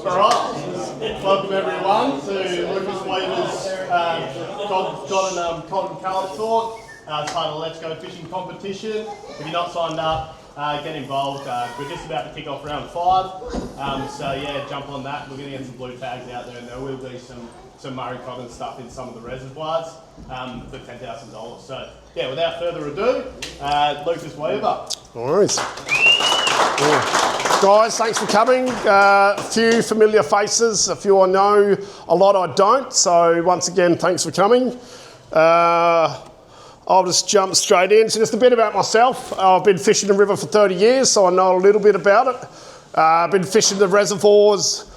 Alright, welcome everyone to Lucas Weaver's Cod and Callop talk. It's part of the Let's Go Fishing competition. If you're not signed up, get involved. We're just about to kick off round 5. So yeah, jump on that. We're going to get some blue tags out there, and there will be some Murray Cod and stuff in some of the reservoirs for $10,000. So yeah, without further ado, Lucas Weaver. No worries. Guys, thanks for coming. A few familiar faces, a few I know, a lot I don't. So once again, thanks for coming. I'll just jump straight in. So just a bit about myself. I've been fishing the river for 30 years, so I know a little bit about it. I've been fishing the reservoirs.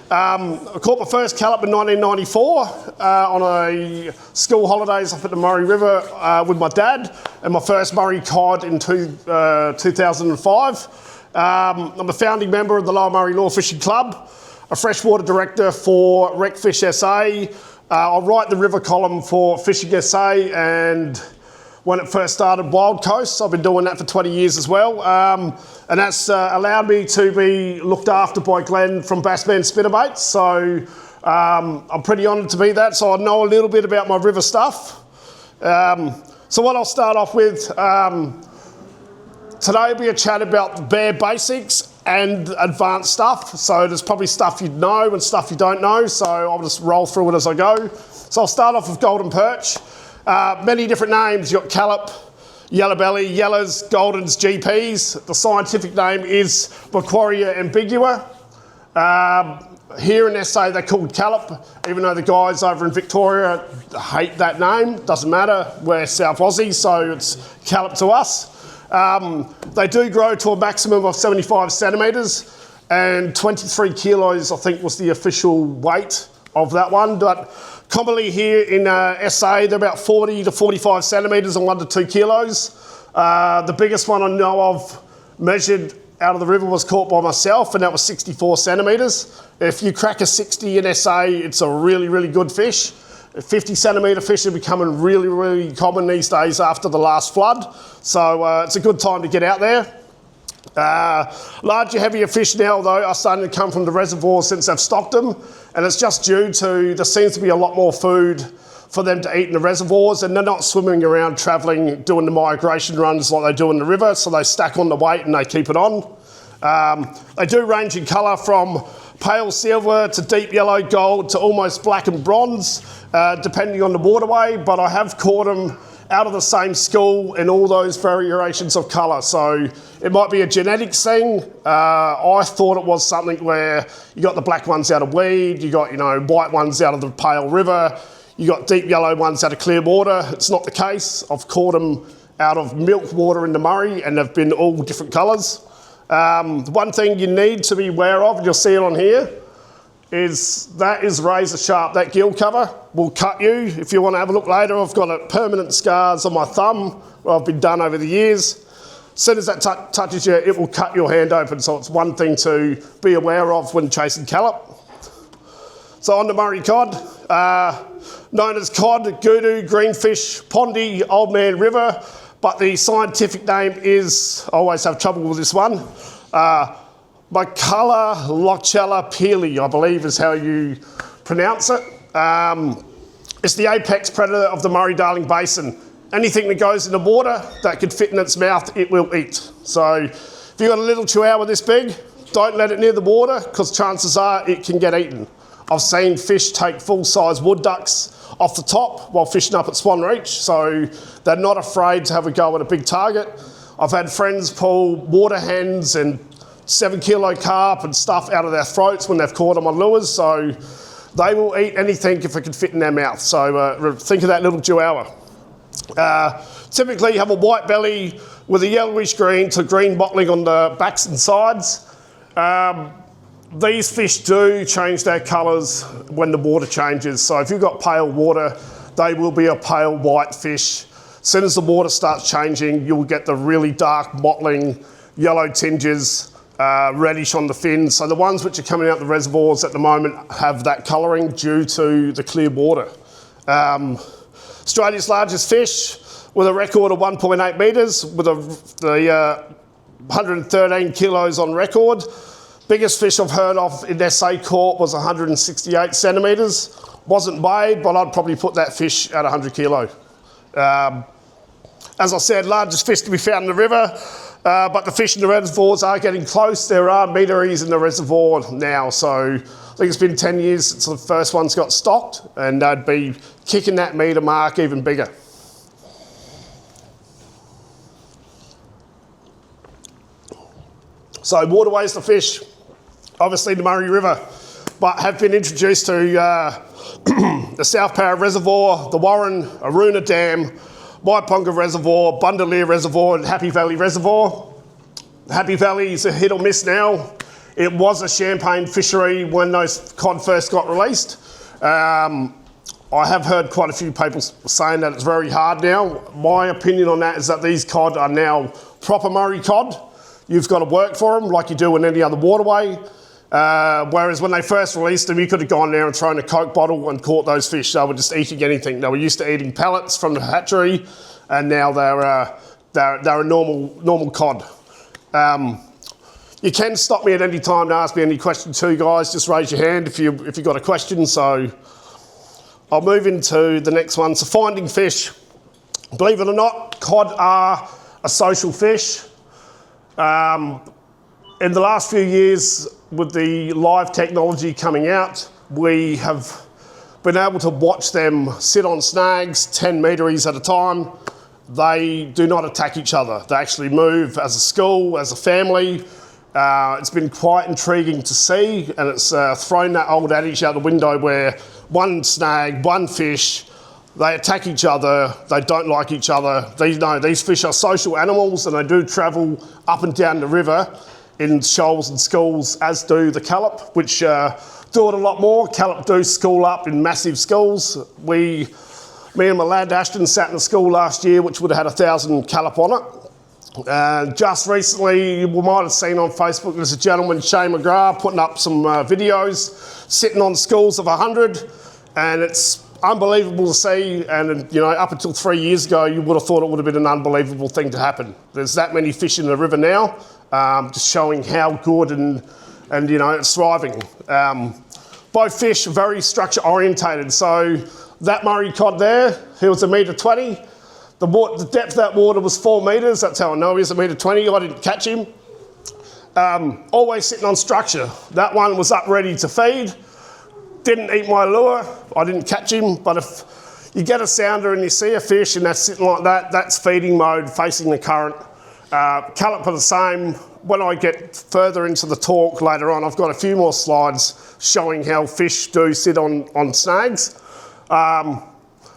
I caught my first callop in 1994 on a school holidays up at the Murray River with my dad, and my first Murray Cod in 2005. I'm a founding member of the Lower Murray Law Fishing Club, a freshwater director for RecFish SA. I write the river column for Fishing SA, and when it first started, Wild Coast. I've been doing that for 20 years as well. And that's allowed me to be looked after by Glenn from Bassman Spinnerbaits. So I'm pretty honoured to be that. So I know a little bit about my river stuff. So what I'll start off with, today will be a chat about the bare basics and advanced stuff. So there's probably stuff you'd know and stuff you don't know. So I'll just roll through it as I go. So I'll start off with golden perch. Many different names. You've got callop, yellow belly, yellows, goldens, GPs. The scientific name is Macquaria ambigua. Here in SA they're called callop, even though the guys over in Victoria hate that name. Doesn't matter, we're South Aussie, so it's callop to us. They do grow to a maximum of 75 centimetres, and 23 kilos I think was the official weight of that one. But commonly here in SA, they're about 40 to 45 centimetres and 1 to 2 kilos. The biggest one I know of measured out of the river was caught by myself, and that was 64 centimetres. If you crack a 60 in SA, it's a really, really good fish. 50 centimetre fish are becoming really, really common these days after the last flood. So it's a good time to get out there. Larger, heavier fish now though are starting to come from the reservoirs since they've stocked them, and it's just due to there seems to be a lot more food for them to eat in the reservoirs, and they're not swimming around travelling doing the migration runs like they do in the river, so they stack on the weight and they keep it on. They do range in colour from pale silver to deep yellow gold to almost black and bronze, depending on the waterway, but I have caught them out of the same school in all those variations of colour. So it might be a genetics thing. I thought it was something where you got the black ones out of weed, you got, you know, white ones out of the pale river, you got deep yellow ones out of clear water. It's not the case. I've caught them out of milk water in the Murray, and they've been all different colours. The one thing you need to be aware of, and you'll see it on here, is that is razor sharp. That gill cover will cut you. If you want to have a look later, I've got permanent scars on my thumb where I've been done over the years. As soon as that touches you, it will cut your hand open. So it's one thing to be aware of when chasing callop. So on to Murray Cod, known as cod, goodoo, greenfish, pondy, old man river, but the scientific name is, I always have trouble with this one, Macala Lochella Peely, I believe is how you pronounce it. It's the apex predator of the Murray-Darling Basin. Anything that goes in the water that could fit in its mouth, it will eat. So if you've got a little chihuahua this big, don't let it near the water, because chances are it can get eaten. I've seen fish take full-size wood ducks off the top while fishing up at Swan Reach, so they're not afraid to have a go at a big target. I've had friends pull water hens and 7-kilo carp and stuff out of their throats when they've caught them on lures, so they will eat anything if it can fit in their mouth. So think of that little chihuahua. Typically you have a white belly with a yellowish green to green mottling on the backs and sides. These fish do change their colours when the water changes. So if you've got pale water, they will be a pale white fish. As soon as the water starts changing, you'll get the really dark mottling yellow tinges, reddish on the fins. So the ones which are coming out the reservoirs at the moment have that colouring due to the clear water. Australia's largest fish with a record of 1.8 metres with the 113 kilos on record. Biggest fish I've heard of in SA court was 168 centimetres. Wasn't weighed, but I'd probably put that fish at 100 kilo. As I said, largest fish to be found in the river, but the fish in the reservoirs are getting close. There are meteries in the reservoir now, so I think it's been 10 years since the first ones got stocked, and they'd be kicking that metre mark even bigger. So waterways to fish, obviously the Murray River, but have been introduced to the South Parra Reservoir, the Warren, Aruna Dam, Waiponga Reservoir, Bundalir Reservoir and Happy Valley Reservoir. Happy Valley is a hit or miss now. It was a champagne fishery when those cod first got released. I have heard quite a few people saying that it's very hard now. My opinion on that is that these cod are now proper Murray cod. You've got to work for them like you do in any other waterway. Whereas when they first released them, you could have gone there and thrown a Coke bottle and caught those fish. They were just eating anything. They were used to eating pellets from the hatchery, and now they're a normal cod. You can stop me at any time to ask me any questions too, guys. Just raise your hand if you got a question. So I'll move into the next one. So finding fish. Believe it or not, cod are a social fish. In the last few years, with the live technology coming out, we have been able to watch them sit on snags 10 metres at a time. They do not attack each other. They actually move as a school, as a family. It's been quite intriguing to see, and it's thrown that old adage out the window where one snag, one fish, they attack each other, they don't like each other. These fish are social animals, and they do travel up and down the river in shoals and schools, as do the Callop, which do it a lot more. Callop do school up in massive schools. Me and my lad Ashton sat in a school last year which would have had 1,000 Callop on it. Just recently, you might have seen on Facebook, there's a gentleman, Shane McGrath, putting up some videos, sitting on schools of 100, and it's unbelievable to see. And up until 3 years ago, you would have thought it would have been an unbelievable thing to happen. There's that many fish in the river now, just showing how good and it's thriving. Both fish are very structure orientated. So that Murray cod there, he was 1.20 metre. The depth of that water was 4 metres. That's how I know he was 1.20 metre. I didn't catch him. Always sitting on structure. That one was up ready to feed. Didn't eat my lure. I didn't catch him. But if you get a sounder and you see a fish and that's sitting like that, that's feeding mode, facing the current. Callop are the same. When I get further into the talk later on, I've got a few more slides showing how fish do sit on snags.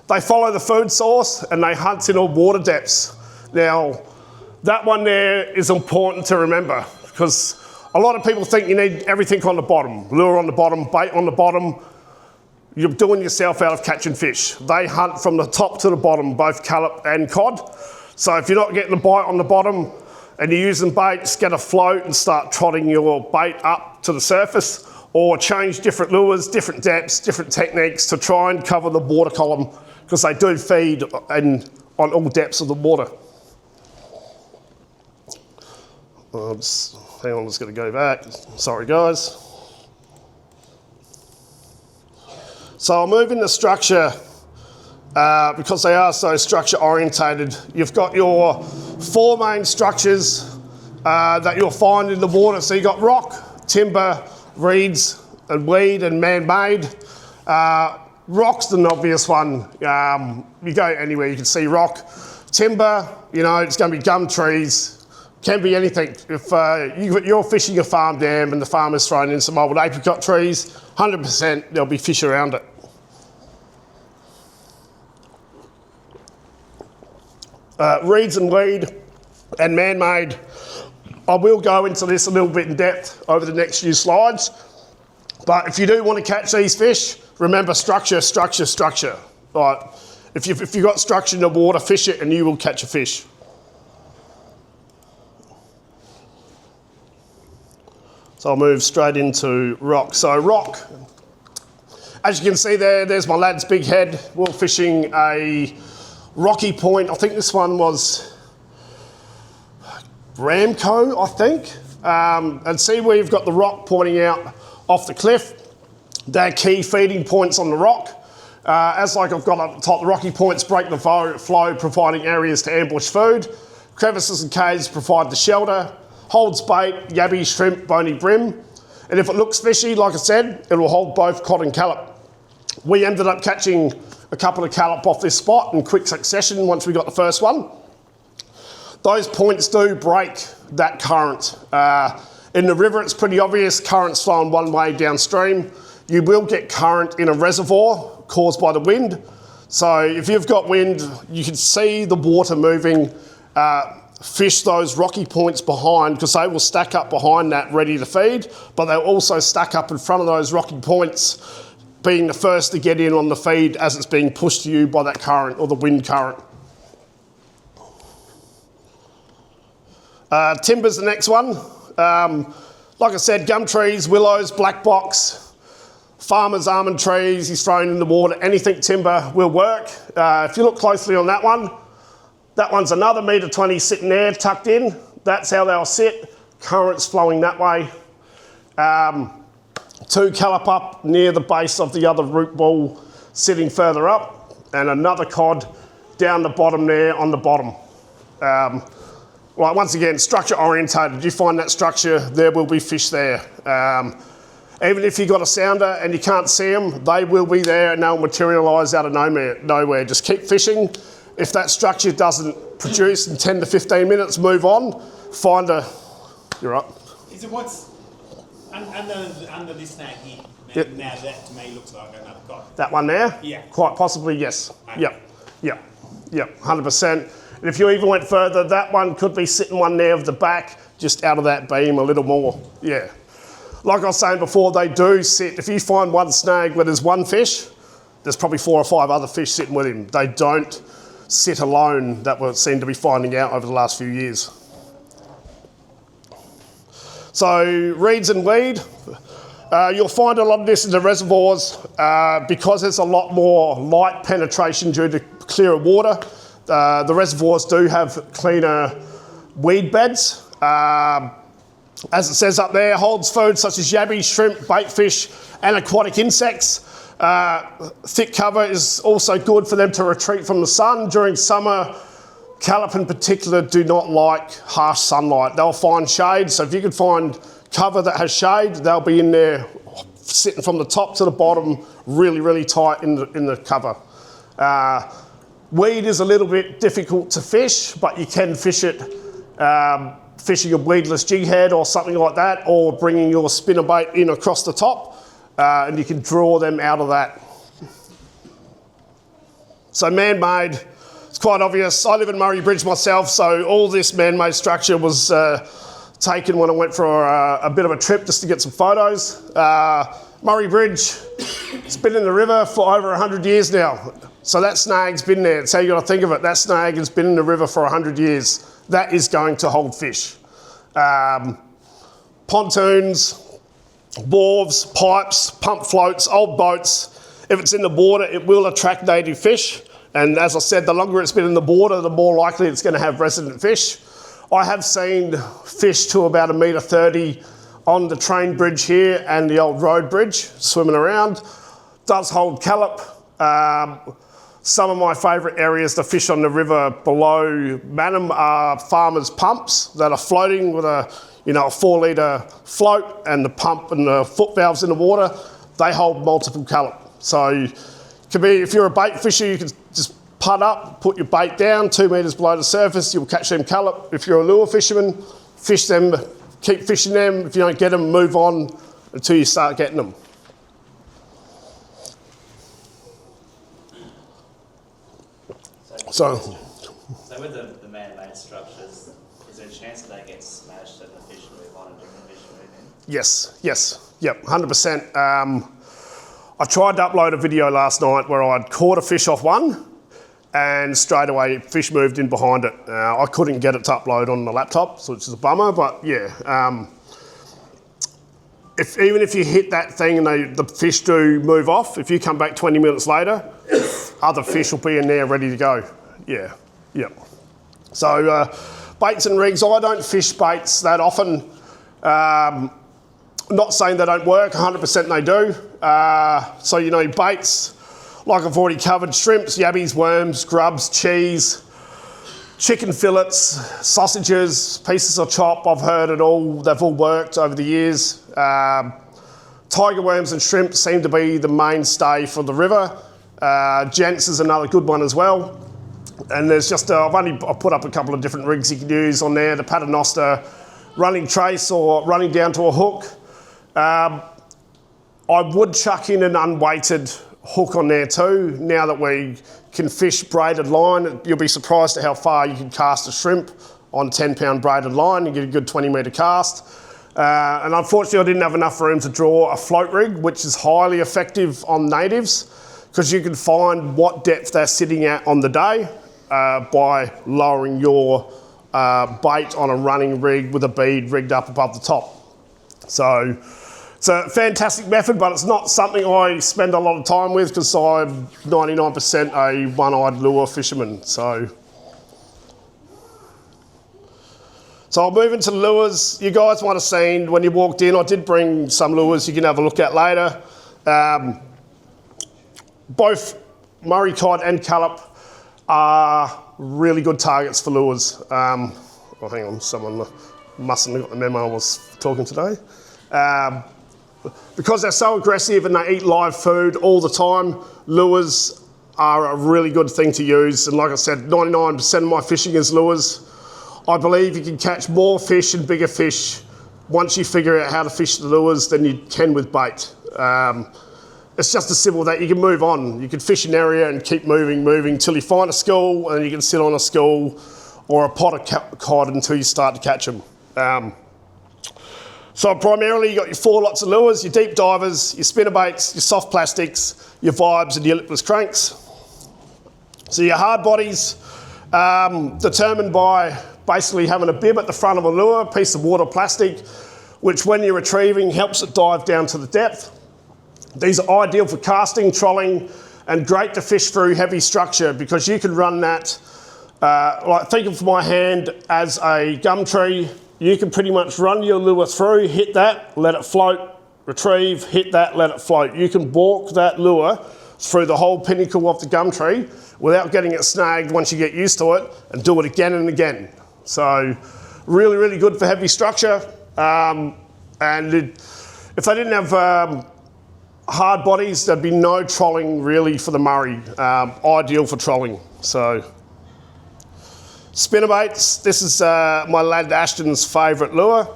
They follow the food source and they hunt in all water depths. Now, that one there is important to remember, because a lot of people think you need everything on the bottom, lure on the bottom, bait on the bottom. You're doing yourself out of catching fish. They hunt from the top to the bottom, both Callop and cod. So if you're not getting a bite on the bottom and you're using bait, just get a float and start trotting your bait up to the surface, or change different lures, different depths, different techniques to try and cover the water column, because they do feed on all depths of the water. Hang on, I'm just going to go back. Sorry, guys. So I'll move into structure because they are so structure orientated. You've got your 4 main structures that you'll find in the water. So you've got rock, timber, reeds and weed and man-made. Rock's the obvious one. You go anywhere, you can see rock. Timber, it's going to be gum trees. Can be anything. If you're fishing a farm dam and the farmer's thrown in some old apricot trees, 100% there'll be fish around it. Reeds and weed and man-made. I will go into this a little bit in depth over the next few slides. But if you do want to catch these fish, remember structure, structure, structure. Right. If you've got structure in the water, fish it and you will catch a fish. So I'll move straight into rock. So rock, as you can see there's my lad's big head. We're fishing a rocky point. I think this one was Ramco, I think. And see where you've got the rock pointing out off the cliff. They're key feeding points on the rock. As like I've got up the top, the rocky points break the flow, providing areas to ambush food. Crevices and caves provide the shelter. Holds bait, yabby, shrimp, bony brim. And if it looks fishy, like I said, it will hold both cod and callop. We ended up catching a couple of callop off this spot in quick succession once we got the first one. Those points do break that current. In the river, it's pretty obvious, current's flowing one way downstream. You will get current in a reservoir caused by the wind. So if you've got wind, you can see the water moving, fish those rocky points behind, because they will stack up behind that ready to feed, but they'll also stack up in front of those rocky points, being the first to get in on the feed as it's being pushed to you by that current or the wind current. Timber's the next one. Like I said, gum trees, willows, black box, farmer's almond trees, he's thrown in the water, anything timber will work. If you look closely on that one's another $1.20 m sitting there, tucked in. That's how they'll sit. Current's flowing that way. 2 callop up near the base of the other root ball sitting further up, and another cod down the bottom there on the bottom. Right, once again, structure orientated. You find that structure, there will be fish there. Even if you've got a sounder and you can't see them, they will be there and they'll materialise out of nowhere. Just keep fishing. If that structure doesn't produce in 10 to 15 minutes, move on. Find a... You're right. Is it what's under this snag here? Yep. Now that to me looks like another cod. That one there? Yeah. Quite possibly, yes. Okay. Yep, 100%. And if you even went further, that one could be sitting one there of the back, just out of that beam a little more. Yeah. Like I was saying before, they do sit. If you find one snag where there's one fish, there's probably 4 or 5 other fish sitting with him. They don't sit alone, that we seem to be finding out over the last few years. So reeds and weed, you'll find a lot of this in the reservoirs because there's a lot more light penetration due to clearer water. The reservoirs do have cleaner weed beds. As it says up there, holds food such as yabby, shrimp, baitfish, and aquatic insects. Thick cover is also good for them to retreat from the sun. During summer, callop in particular do not like harsh sunlight. They'll find shade, so if you can find cover that has shade, they'll be in there sitting from the top to the bottom, really, really tight in the cover. Weed is a little bit difficult to fish, but you can fish it fishing a weedless jig head or something like that, or bringing your spinnerbait in across the top, and you can draw them out of that. So man-made, it's quite obvious. I live in Murray Bridge myself, so all this man-made structure was taken when I went for a bit of a trip just to get some photos. Murray Bridge, it's been in the river for over 100 years now. So that snag's been there. That's how you got to think of it. That snag has been in the river for 100 years. That is going to hold fish. Pontoons, wharves, pipes, pump floats, old boats. If it's in the water, it will attract native fish. And as I said, the longer it's been in the water, the more likely it's going to have resident fish. I have seen fish to about 1.30 m on the train bridge here and the old road bridge swimming around. Does hold callop. Some of my favourite areas to fish on the river below Manham are farmers' pumps that are floating with a 4 litre float, and the pump and the foot valves in the water. They hold multiple callop. So it can be, if you're a bait fisher, you can just putt up, put your bait down 2 metres below the surface, you'll catch them callop. If you're a lure fisherman, fish them, keep fishing them. If you don't get them, move on until you start getting them. So with the man-made structures, is there a chance that they get smashed and the fish move on and different fish move in? yes, yep, 100%. I tried to upload a video last night where I'd caught a fish off one, and straight away fish moved in behind it. I couldn't get it to upload on the laptop, so which is a bummer, but yeah. Even if you hit that thing and the fish do move off, if you come back 20 minutes later, other fish will be in there ready to go. Yeah. So Baits and rigs, I don't fish baits that often. Not saying they don't work, 100% they do. So, you know, baits, like I've already covered, shrimps, yabbies, worms, grubs, cheese, chicken fillets, sausages, pieces of chop, I've heard it all, they've all worked over the years. Tiger worms and shrimp seem to be the mainstay for the river. Gents is another good one as well. And there's just, I've put up a couple of different rigs you can use on there, the paternoster, running trace or running down to a hook. I would chuck in an unweighted hook on there too. Now that we can fish braided line, you'll be surprised at how far you can cast a shrimp on 10-pound braided line and get a good 20-metre cast. And unfortunately I didn't have enough room to draw a float rig, which is highly effective on natives, because you can find what depth they're sitting at on the day by lowering your bait on a running rig with a bead rigged up above the top. So it's a fantastic method, but it's not something I spend a lot of time with because I'm 99% a one-eyed lure fisherman. So I'll move into lures. You guys might have seen when you walked in, I did bring some lures you can have a look at later. Both Murray Cod and Callop are really good targets for lures. Oh, hang on, someone mustn't have got the memo I was talking today. Because they're so aggressive and they eat live food all the time, lures are a really good thing to use. And like I said, 99% of my fishing is lures. I believe you can catch more fish and bigger fish once you figure out how to fish the lures than you can with bait. It's just as simple that you can move on. You can fish an area and keep moving till you find a school, and you can sit on a school or a pot of cod until you start to catch them. So primarily you got your 4 lots of lures, your deep divers, your spinnerbaits, your soft plastics, your vibes and your lipless cranks. So your hard bodies, determined by basically having a bib at the front of a lure, a piece of water plastic, which when you're retrieving helps it dive down to the depth. These are ideal for casting, trolling, and great to fish through heavy structure because you can run that, like think of my hand as a gum tree. You can pretty much run your lure through, hit that, let it float, retrieve, hit that, let it float. You can walk that lure through the whole pinnacle of the gum tree without getting it snagged once you get used to it, and do it again and again. So really, really good for heavy structure. If they didn't have hard bodies, there'd be no trolling really for the Murray. Ideal for trolling. So spinnerbaits, this is my lad Ashton's favourite lure.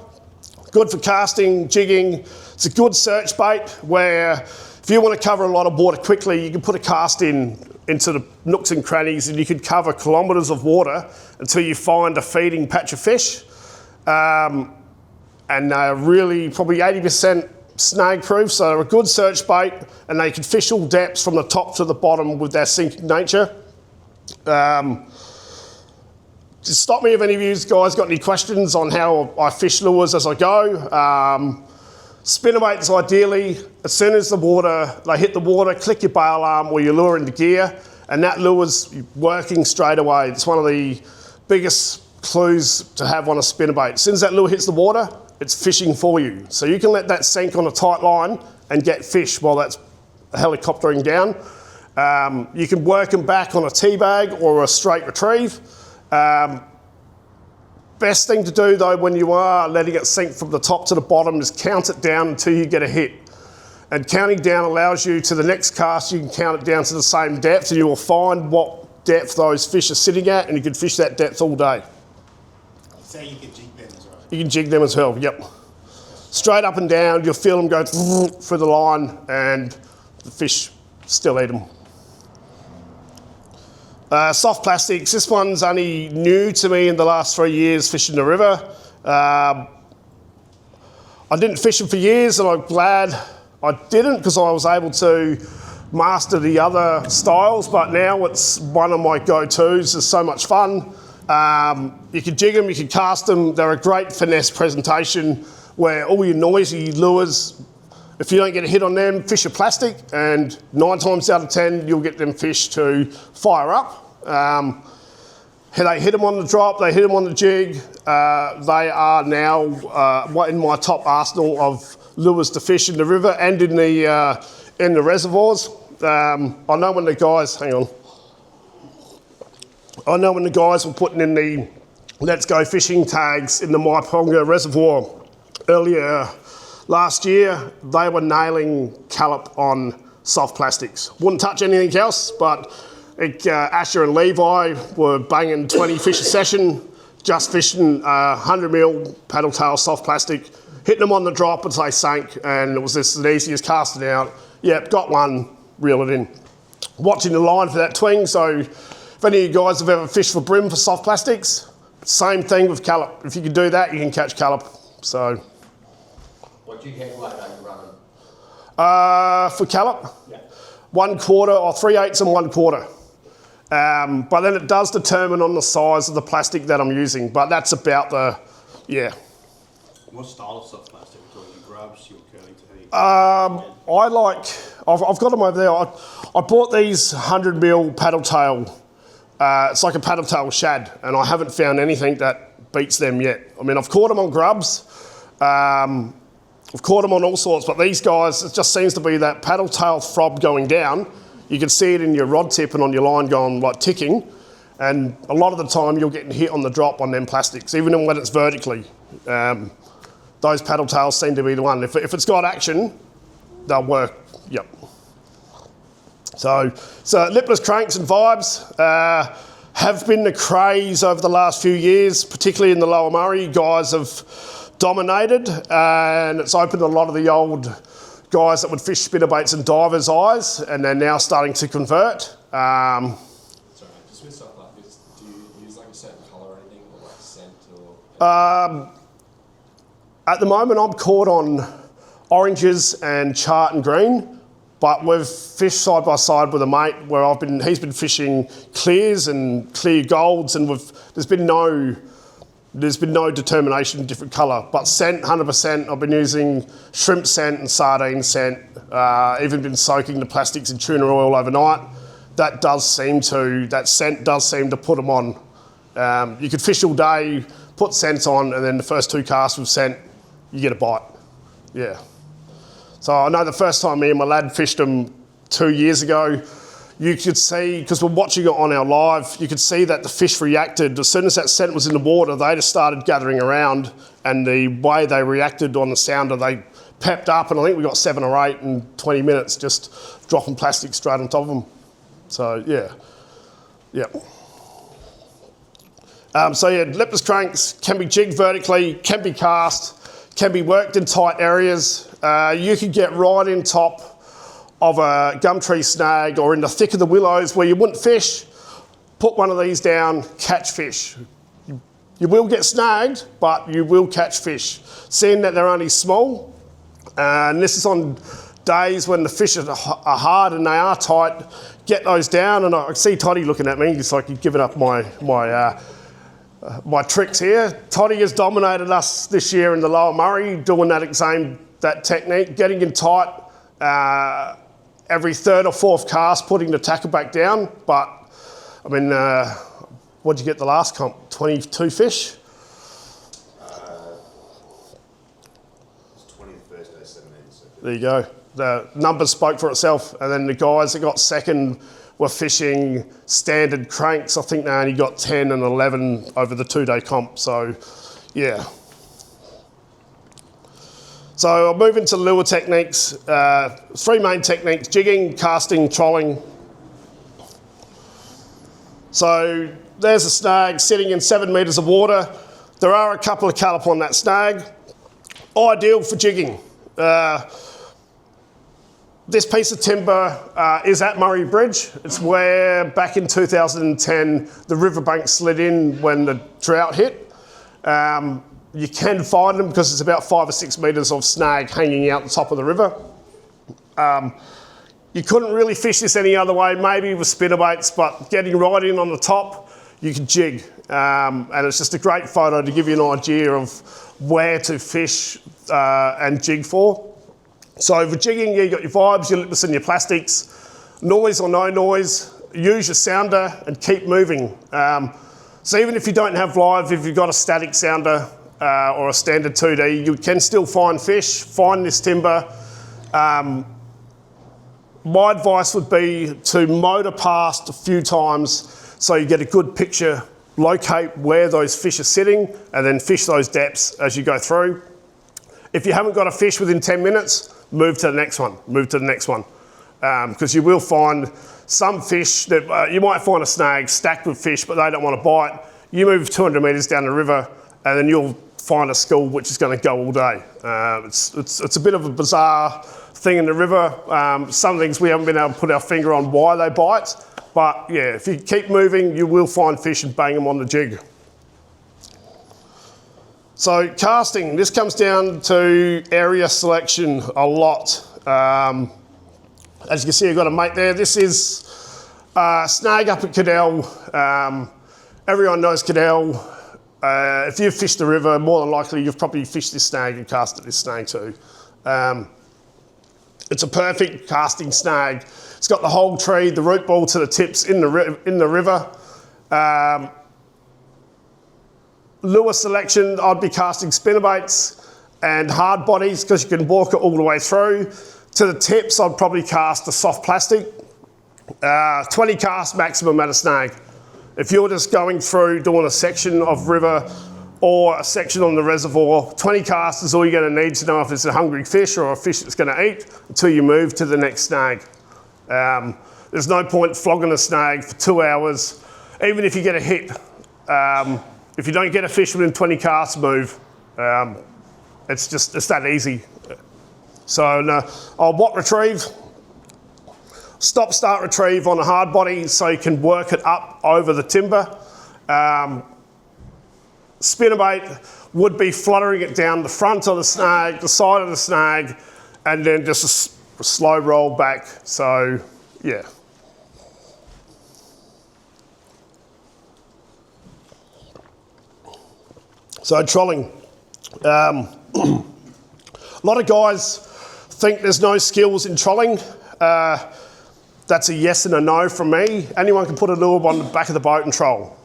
Good for casting, jigging. It's a good search bait where if you want to cover a lot of water quickly, you can put a cast into the nooks and crannies and you could cover kilometres of water until you find a feeding patch of fish. And they're really probably 80% snag proof, so they're a good search bait and they can fish all depths from the top to the bottom with their sinking nature. Just stop me if any of you guys got any questions on how I fish lures as I go. Spinnerbaits ideally, as soon as they hit the water, click your bail arm or your lure into gear and that lure's working straight away. It's one of the biggest clues to have on a spinnerbait. As soon as that lure hits the water, it's fishing for you. So you can let that sink on a tight line and get fish while that's helicoptering down. You can work them back on a tea bag or a straight retrieve. Best thing to do though when you are letting it sink from the top to the bottom is count it down until you get a hit. And counting down allows you to the next cast, you can count it down to the same depth and you will find what depth those fish are sitting at and you can fish that depth all day. So you can jig them as well? You can jig them as well, yep. Straight up and down, you'll feel them go through the line and the fish still eat them. Soft plastics, this one's only new to me in the last 3 years fishing the river. I didn't fish them for years and I'm glad I didn't because I was able to master the other styles, but now it's one of my go-tos. It's so much fun. You can jig them, you can cast them. They're a great finesse presentation where all your noisy lures, if you don't get a hit on them, fish a plastic and 9 times out of 10, you'll get them fish to fire up. They hit them on the drop, they hit them on the jig. They are now in my top arsenal of lures to fish in the river and in the reservoirs. I know when the guys, I know when the guys were putting in the Let's Go Fishing tags in the Maiponga reservoir earlier last year, they were nailing Callop on soft plastics. Wouldn't touch anything else, but Asher and Levi were banging 20 fish a session, just fishing 100mm paddle tail soft plastic, hitting them on the drop as they sank, and it was just as easy as casting out. Yep, got one, reel it in. Watching the line for that twing, so if any of you guys have ever fished for brim for soft plastics, same thing with Callop. If you can do that, you can catch Callop. So. What jig head weight are you running? For Callop? Yeah. 1/4 or 3/8 and 1/4. But then it does determine on the size of the plastic that I'm using, but that's about the, yeah. What style of soft plastic? Your grubs, your curling technique? I've got them over there. I bought these 100mm paddle tail. It's like a paddle tail shad, and I haven't found anything that beats them yet. I mean, I've caught them on grubs. I've caught them on all sorts, but these guys, it just seems to be that paddle tail throb going down. You can see it in your rod tip and on your line going like ticking, and a lot of the time you're getting hit on the drop on them plastics, even when it's vertically. Those paddle tails seem to be the one. If it's got action, they'll work. Yep. So lipless cranks and vibes have been the craze over the last few years, particularly in the Lower Murray. Guys have dominated, and it's opened a lot of the old guys that would fish spinnerbaits and divers' eyes, and they're now starting to convert. Sorry, just with stuff like this, do you use like a certain colour or anything, or like scent or? At the moment, I'm caught on oranges and chart and green, but we've fished side by side with a mate where he's been fishing clears and clear golds, and there's been no determination of different colour, but scent, 100%. I've been using shrimp scent and sardine scent, even been soaking the plastics in tuna oil overnight. That scent does seem to put them on. You could fish all day, put scents on, and then the first 2 casts with scent, you get a bite. Yeah. So I know the first time me and my lad fished them 2 years ago, you could see, because we're watching it on our live, you could see that the fish reacted. As soon as that scent was in the water, they just started gathering around, and the way they reacted on the sounder, they pepped up, and I think we got 7 or 8 in 20 minutes just dropping plastic straight on top of them. So, yeah. Lipless cranks can be jigged vertically, can be cast, can be worked in tight areas. You could get right in top of a gumtree snag or in the thick of the willows where you wouldn't fish, put one of these down, catch fish. You will get snagged, but you will catch fish. Seeing that they're only small, and this is on days when the fish are hard and they are tight, get those down. And I see Toddy looking at me, it's like he's giving up my tricks here. Toddy has dominated us this year in the Lower Murray, doing that technique, getting in tight, every 3rd or 4th cast, putting the tackle back down. But, I mean, what did you get the last comp? 22 fish? It's 20 the first day, 17 the second. There you go. The numbers spoke for itself. And then the guys that got second were fishing standard cranks. I think they only got 10 and 11 over the 2-day comp. So, yeah. So I'll move into lure techniques. 3 main techniques: jigging, casting, trolling. So there's a snag sitting in 7 metres of water. There are a couple of Callop on that snag. Ideal for jigging. This piece of timber is at Murray Bridge. It's where back in 2010 the riverbank slid in when the drought hit. You can find them because it's about 5 or 6 metres of snag hanging out the top of the river. You couldn't really fish this any other way, maybe with spinnerbaits, but getting right in on the top, you can jig. And it's just a great photo to give you an idea of where to fish and jig for. So for jigging, you got your vibes, your lipless and your plastics. Noise or no noise, use your sounder and keep moving. So even if you don't have live, if you've got a static sounder or a standard 2D, you can still find fish, find this timber. My advice would be to motor past a few times so you get a good picture, locate where those fish are sitting, and then fish those depths as you go through. If you haven't got a fish within 10 minutes, move to the next one, because you will find some fish that you might find a snag stacked with fish, but they don't want to bite. You move 200 metres down the river, and then you'll find a school which is going to go all day. It's a bit of a bizarre thing in the river. Some things we haven't been able to put our finger on why they bite, but yeah, if you keep moving, you will find fish and bang them on the jig. So casting, this comes down to area selection a lot. As you can see, I've got a mate there. This is snag up at Cadell. Everyone knows Cadell. If you've fished the river, more than likely you've probably fished this snag and cast at this snag too. It's a perfect casting snag. It's got the whole tree, the root ball to the tips in the river. Lure selection, I'd be casting spinnerbaits and hard bodies because you can walk it all the way through. To the tips, I'd probably cast a soft plastic. 20 casts maximum at a snag. If you're just going through doing a section of river or a section on the reservoir, 20 casts is all you're going to need to know if it's a hungry fish or a fish that's going to eat until you move to the next snag. There's no point flogging a snag for 2 hours, even if you get a hit. If you don't get a fish within 20 casts, move. It's that easy. So I'll watt retrieve, stop, start, retrieve on a hard body so you can work it up over the timber. Spinnerbait would be fluttering it down the front of the snag, the side of the snag, and then just a slow roll back. So yeah. So trolling. A lot of guys think there's no skills in trolling. That's a yes and a no from me. Anyone can put a lure on the back of the boat and troll.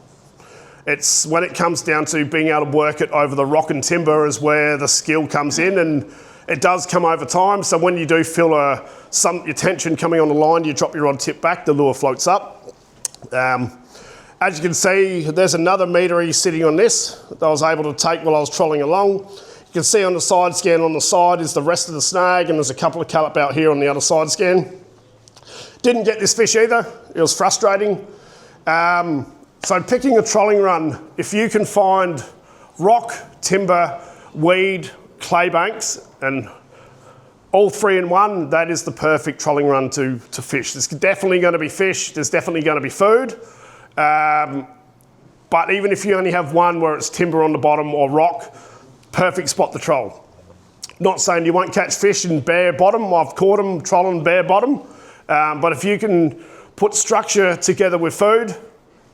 It's when it comes down to being able to work it over the rock and timber is where the skill comes in, and it does come over time. So when you do feel your tension coming on the line, you drop your rod tip back, the lure floats up. As you can see, there's another metery sitting on this that I was able to take while I was trolling along. You can see on the side scan on the side is the rest of the snag, and there's a couple of callop out here on the other side scan. Didn't get this fish either. It was frustrating. So picking a trolling run, if you can find rock, timber, weed, clay banks, and all three in one, that is the perfect trolling run to fish. There's definitely going to be fish. There's definitely going to be food. But even if you only have one where it's timber on the bottom or rock, perfect spot to troll. Not saying you won't catch fish in bare bottom. I've caught them trolling bare bottom. But if you can put structure together with food,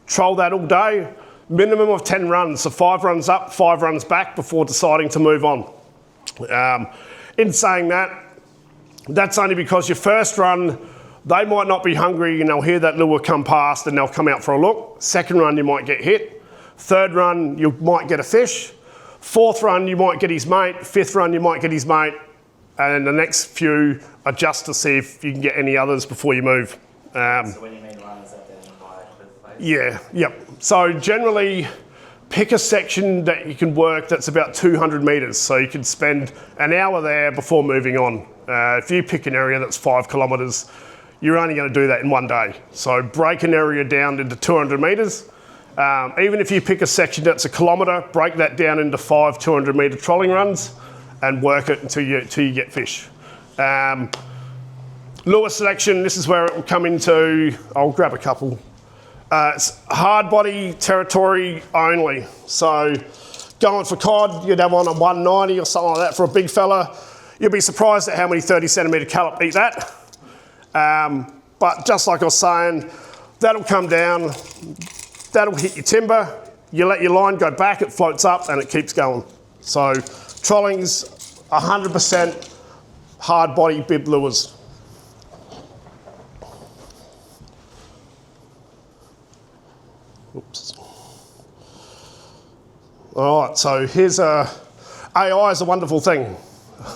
troll that all day, minimum of 10 runs. So 5 runs up, 5 runs back before deciding to move on. In saying that, that's only because your first run, they might not be hungry and they'll hear that lure come past and they'll come out for a look. Second run, you might get hit. Third run, you might get a fish. Fourth run, you might get his mate. Fifth run, you might get his mate. And the next few, adjust to see if you can get any others before you move. So when you mean run, is that then by cliff face? Yeah, yep. So generally, pick a section that you can work that's about 200 metres. So you can spend an hour there before moving on. If you pick an area that's 5 kilometres, you're only going to do that in one day. So break an area down into 200 metres. Even if you pick a section that's 1 kilometre, break that down into 5 200 metre trolling runs and work it until you get fish. Lure selection, this is where it will come into, I'll grab a couple. It's hard body territory only. So going for cod, you'd have on a 190 or something like that for a big fella. You'll be surprised at how many 30 centimetre callop eat that. But just like I was saying, that'll come down, that'll hit your timber, you let your line go back, it floats up and it keeps going. So trolling's 100% hard body bib lures. Oops. All right, so here's AI is a wonderful thing.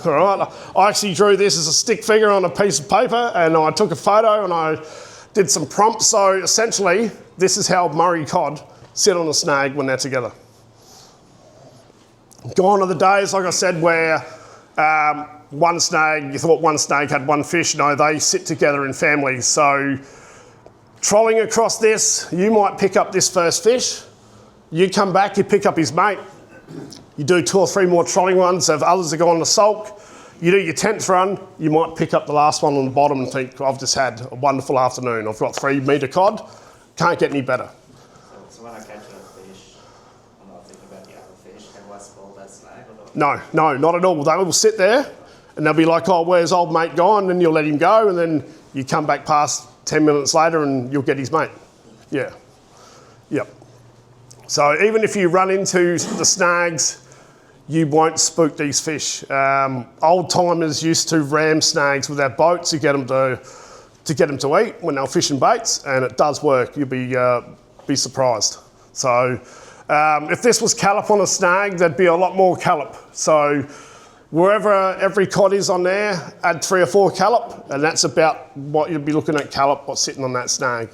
All right, I actually drew this as a stick figure on a piece of paper, and I took a photo and I did some prompts. So essentially, this is how Murray cod sit on a snag when they're together. Gone are the days, like I said, where one snag, you thought one snag had one fish. No, they sit together in families. So trolling across this, you might pick up this first fish. You come back, you pick up his mate. You do 2 or 3 more trolling runs. If others are going to sulk, you do your 10th run, you might pick up the last one on the bottom and think, I've just had a wonderful afternoon. I've got 3 metre cod. Can't get any better. So when I catch a fish, I'm not thinking about the other fish. Have I spoiled that snag or not? No, not at all. They will sit there and they'll be like, oh, where's old mate gone? And then you'll let him go, and then you come back past 10 minutes later and you'll get his mate. Yeah. Yep. So even if you run into the snags, you won't spook these fish. Old timers used to ram snags with their boats to get them to eat when they were fishing baits, and it does work. You'll be surprised. So if this was callop on a snag, there'd be a lot more callop. So wherever every cod is on there, add 3 or 4 callop, and that's about what you'd be looking at callop, what's sitting on that snag.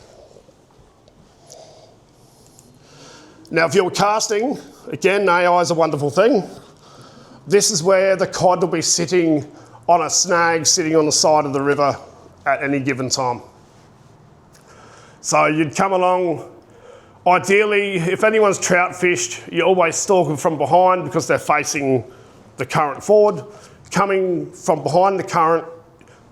Now, if you're casting, again, AI is a wonderful thing. This is where the cod will be sitting on a snag, sitting on the side of the river at any given time. So you'd come along. Ideally, if anyone's trout fished, you always stalk them from behind because they're facing the current forward. Coming from behind the current,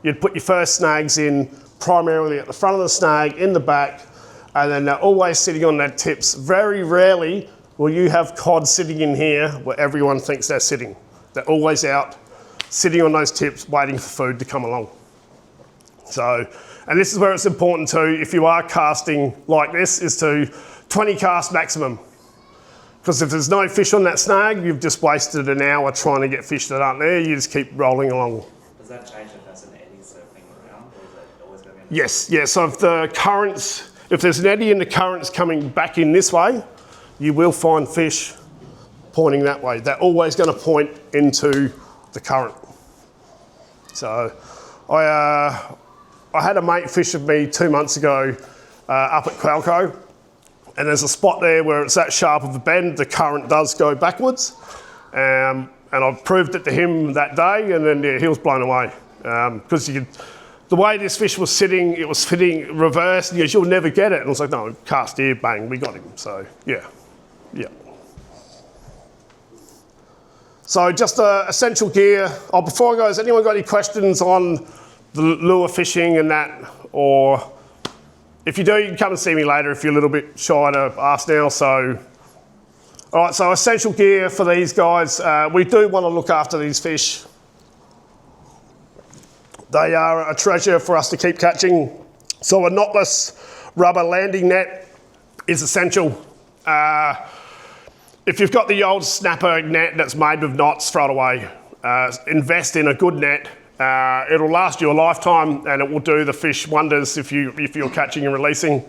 you'd put your first snags in primarily at the front of the snag, in the back, and then they're always sitting on their tips. Very rarely will you have cod sitting in here where everyone thinks they're sitting. They're always out, sitting on those tips, waiting for food to come along. So, and this is where it's important to, if you are casting like this, is to 20 casts maximum. Because if there's no fish on that snag, you've just wasted an hour trying to get fish that aren't there. You just keep rolling along. Does that change if there's an eddy circling around, or is that always going to be? Yes, yeah. So if there's an eddy and the current's coming back in this way, you will find fish pointing that way. They're always going to point into the current. So I had a mate fish with me 2 months ago up at Qualco, and there's a spot there where it's that sharp of a bend, the current does go backwards. And I proved it to him that day, and then he was blown away. Because the way this fish was sitting, it was sitting reversed, and he goes, you'll never get it. And I was like, no, cast here, bang, we got him. So, yeah. So just essential gear. Oh, before I go, has anyone got any questions on the lure fishing and that? Or if you do, you can come and see me later if you're a little bit shy to ask now. So, all right, so essential gear for these guys. We do want to look after these fish. They are a treasure for us to keep catching. So a knotless rubber landing net is essential. If you've got the old snapper net that's made with knots, throw it away. Invest in a good net. It'll last you a lifetime, and it will do the fish wonders if you're catching and releasing.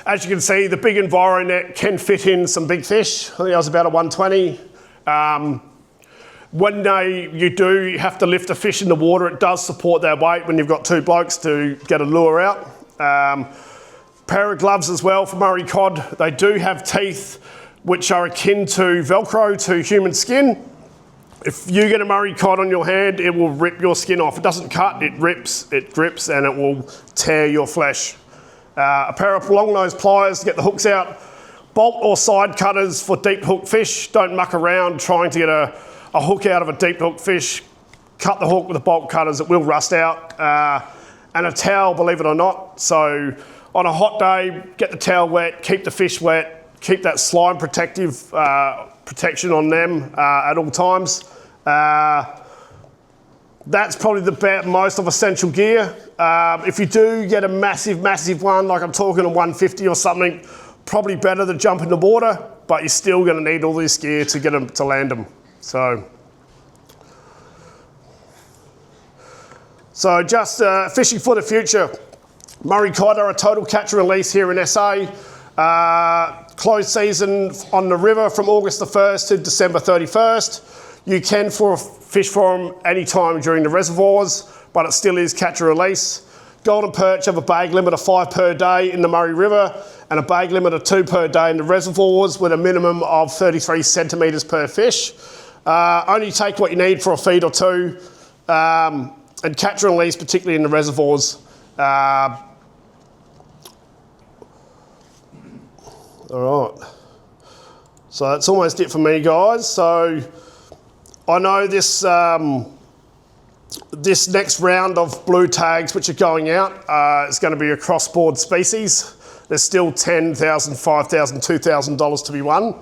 As you can see, the big Enviro net can fit in some big fish. I think that was about a 120. When you have to lift a fish in the water, it does support their weight when you've got 2 blokes to get a lure out. Pair of gloves as well for Murray cod. They do have teeth which are akin to Velcro to human skin. If you get a Murray cod on your hand, it will rip your skin off. It doesn't cut, it rips, it grips, and it will tear your flesh. A pair of long-nosed pliers to get the hooks out. Bolt or side cutters for deep hook fish. Don't muck around trying to get a hook out of a deep hook fish. Cut the hook with the bolt cutters, it will rust out. And a towel, believe it or not. So on a hot day, get the towel wet, keep the fish wet, keep that slime protection on them at all times. That's probably the most of essential gear. If you do get a massive one, like I'm talking a 150 or something, probably better to jump in the water, but you're still going to need all this gear to get them to land them. So just fishing for the future. Murray cod are a total catch and release here in SA. closed season on the river from August the 1st to December 31st. You can fish for them anytime during the reservoirs, but it still is catch and release. Golden perch have a bag limit of 5 per day in the Murray River and a bag limit of 2 per day in the reservoirs with a minimum of 33 centimetres per fish. Only take what you need for a feed or two, and catch and release, particularly in the reservoirs. All right, so that's almost it for me, guys. So I know this this next round of blue tags which are going out is going to be a cross-board species. There's still $10,000, $5,000, $2,000 to be won.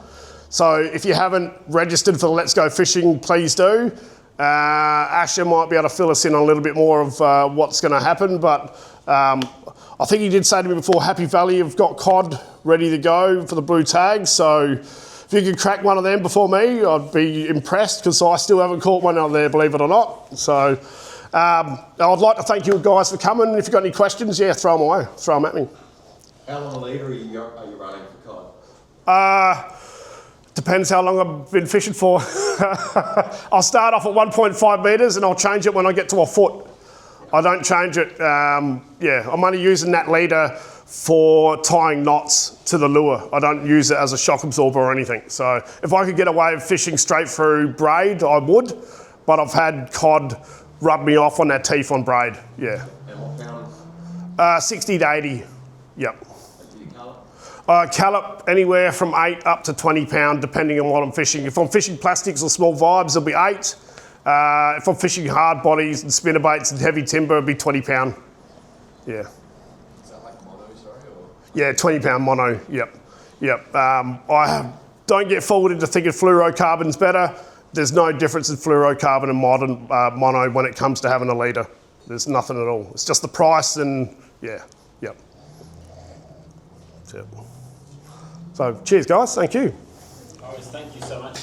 So if you haven't registered for the Let's Go Fishing, please do. Asher might be able to fill us in on a little bit more of what's going to happen, but I think he did say to me before, Happy Valley have got cod ready to go for the blue tags. So if you could crack one of them before me, I'd be impressed, because I still haven't caught one out there, believe it or not. So I'd like to thank you guys for coming. If you've got any questions, yeah, throw them away, throw them at me. How long a leader are you running for cod? Depends how long I've been fishing for. I'll start off at 1.5 metres and I'll change it when I get to a foot. I don't change it. Yeah, I'm only using that leader for tying knots to the lure. I don't use it as a shock absorber or anything. So if I could get away with fishing straight through braid, I would, but I've had cod rub me off on that teeth on braid, yeah. And what pound? 60 to 80, yep. And do you callop? Callop anywhere from 8 up to 20 pound, depending on what I'm fishing. If I'm fishing plastics or small vibes, it'll be 8. If I'm fishing hard bodies and spinnerbaits and heavy timber, it'll be 20 pound, yeah. Is that like mono, sorry? Or? Yeah, 20 pound mono, yep. I don't get fooled into thinking fluorocarbon's better. There's no difference in fluorocarbon and modern mono when it comes to having a leader. There's nothing at all. It's just the price and yeah, yep. That's it. So cheers guys, thank you. Always, thank you so much.